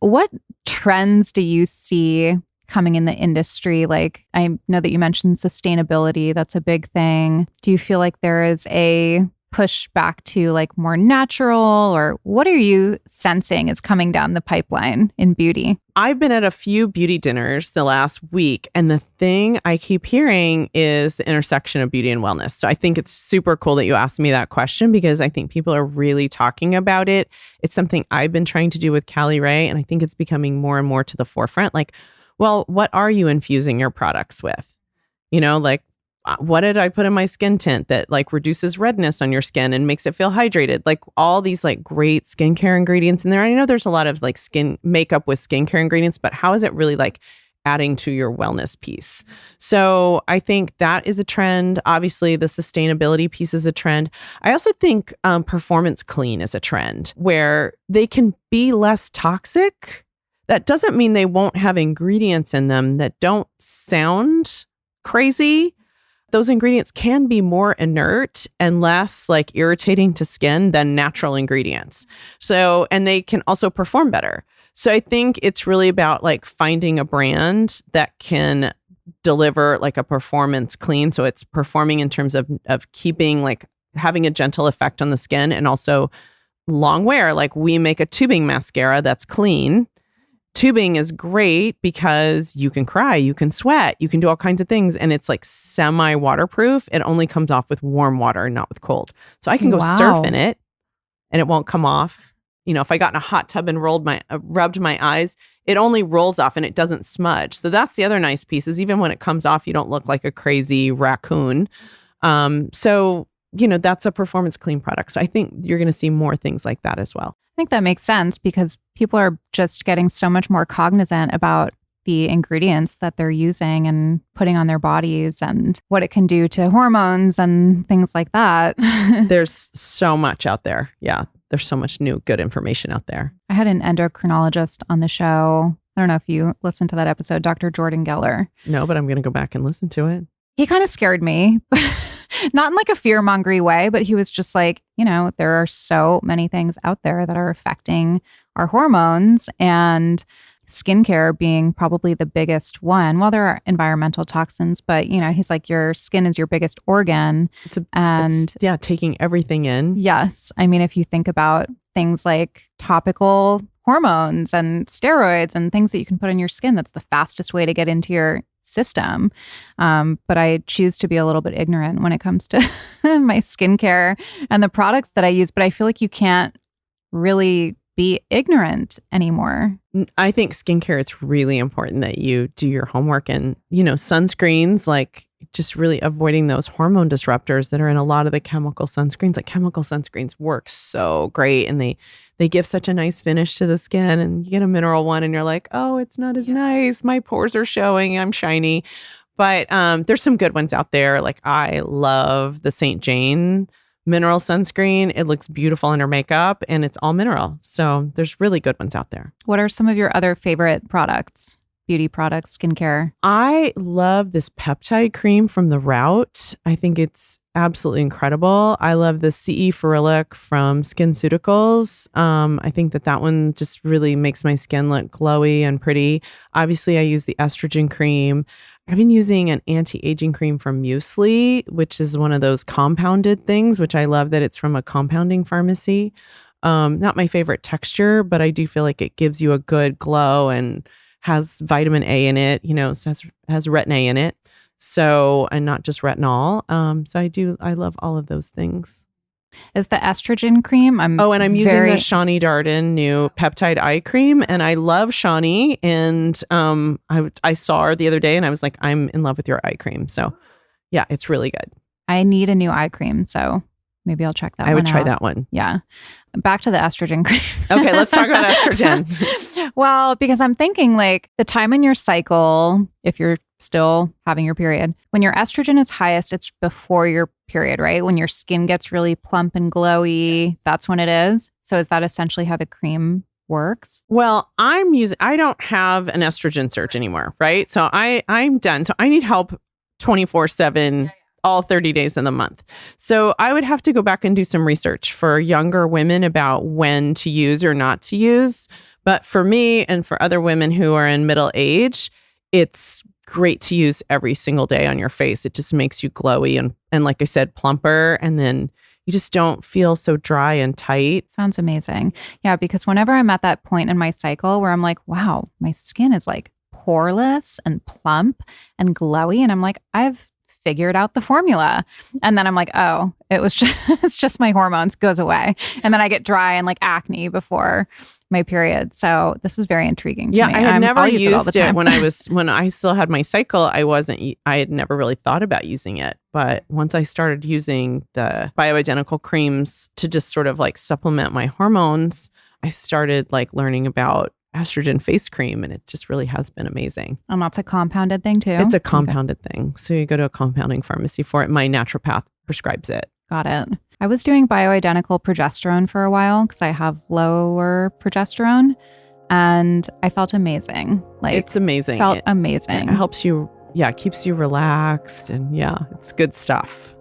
What trends do you see coming in the industry? Like, I know that you mentioned sustainability. That's a big thing. Do you feel like there is a push back to like more natural, or what are you sensing is coming down the pipeline in beauty? I've been at a few beauty dinners the last week, and the thing I keep hearing is the intersection of beauty and wellness. So I think it's super cool that you asked me that question, because I think people are really talking about it. It's something I've been trying to do with Callie Ray, and I think it's becoming more and more to the forefront. Like, well, what are you infusing your products with? You know, like, what did I put in my skin tint that like reduces redness on your skin and makes it feel hydrated? Like all these like great skincare ingredients in there. I know there's a lot of like skin makeup with skincare ingredients, but how is it really like adding to your wellness piece? So I think that is a trend. Obviously, the sustainability piece is a trend. I also think performance clean is a trend where they can be less toxic. That doesn't mean they won't have ingredients in them that don't sound crazy. Those ingredients can be more inert and less like irritating to skin than natural ingredients. So, and they can also perform better. So I think it's really about like finding a brand that can deliver like a performance clean. So it's performing in terms of keeping like having a gentle effect on the skin, and also long wear. Like we make a tubing mascara that's clean. Tubing is great because you can cry, you can sweat, you can do all kinds of things. And it's like semi-waterproof. It only comes off with warm water, not with cold. So I can go surf in it and it won't come off. You know, if I got in a hot tub and rubbed my eyes, it only rolls off and it doesn't smudge. So that's the other nice piece, is even when it comes off, you don't look like a crazy raccoon. So, you know, that's a performance clean product. So I think you're going to see more things like that as well. I think that makes sense because people are just getting so much more cognizant about the ingredients that they're using and putting on their bodies and what it can do to hormones and things like that. There's so much out there. Yeah. There's so much new good information out there. I had an endocrinologist on the show. I don't know if you listened to that episode, Dr. Jordan Geller. No, but I'm going to go back and listen to it. He kind of scared me. Not in like a fear-mongering way, but he was just like, you know, there are so many things out there that are affecting our hormones, and skincare being probably the biggest one. Well, there are environmental toxins, but, you know, he's like, your skin is your biggest organ. It's taking everything in. Yes. I mean, if you think about things like topical hormones and steroids and things that you can put on your skin, that's the fastest way to get into your system. But I choose to be a little bit ignorant when it comes to my skincare and the products that I use. But I feel like you can't really be ignorant anymore. I think skincare, it's really important that you do your homework, and, you know, sunscreens, like just really avoiding those hormone disruptors that are in a lot of the chemical sunscreens. Like chemical sunscreens work so great, and they give such a nice finish to the skin, and you get a mineral one and you're like, oh, it's not as nice. My pores are showing, I'm shiny. But there's some good ones out there. Like I love the St. Jane mineral sunscreen. It looks beautiful in her makeup, and it's all mineral. So there's really good ones out there. What are some of your other favorite products? Beauty products, skincare? I love this peptide cream from The Route. I think it's absolutely incredible. I love the CE Ferulic from SkinCeuticals. I think that one just really makes my skin look glowy and pretty. Obviously, I use the estrogen cream. I've been using an anti-aging cream from Muesli, which is one of those compounded things, which I love that it's from a compounding pharmacy. Not my favorite texture, but I do feel like it gives you a good glow and has vitamin A in it, you know, so has retin A in it. So, and not just retinol. So I love all of those things. Is the estrogen cream? I'm using the Shani Darden new peptide eye cream, and I love Shani. And I saw her the other day, and I was like, I'm in love with your eye cream. So, yeah, it's really good. I need a new eye cream, so maybe I'll check that one out. I would try that one. Yeah. Back to the estrogen cream. Okay, let's talk about estrogen. Well, because I'm thinking like the time in your cycle, if you're still having your period, when your estrogen is highest, it's before your period, right? When your skin gets really plump and glowy, that's when it is. So is that essentially how the cream works? Well, I don't have an estrogen surge anymore, right? So I'm done. So I need help 24/7 all 30 days of the month. So I would have to go back and do some research for younger women about when to use or not to use. But for me and for other women who are in middle age, it's great to use every single day on your face. It just makes you glowy and like I said, plumper. And then you just don't feel so dry and tight. Sounds amazing. Yeah, because whenever I'm at that point in my cycle where I'm like, wow, my skin is like poreless and plump and glowy. And I'm like, I've figured out the formula. And then I'm like, oh, it's just my hormones, goes away. And then I get dry and like acne before my period. So this is very intriguing to me. I had never used used it when I still had my cycle. I had never really thought about using it. But once I started using the bioidentical creams to just sort of like supplement my hormones, I started like learning about estrogen face cream, and it just really has been amazing. And that's a compounded thing too? It's a compounded thing. So you go to a compounding pharmacy for it. My naturopath prescribes it. Got it. I was doing bioidentical progesterone for a while because I have lower progesterone, and I felt amazing. Like, it's amazing. Felt amazing. It helps you, keeps you relaxed, and it's good stuff.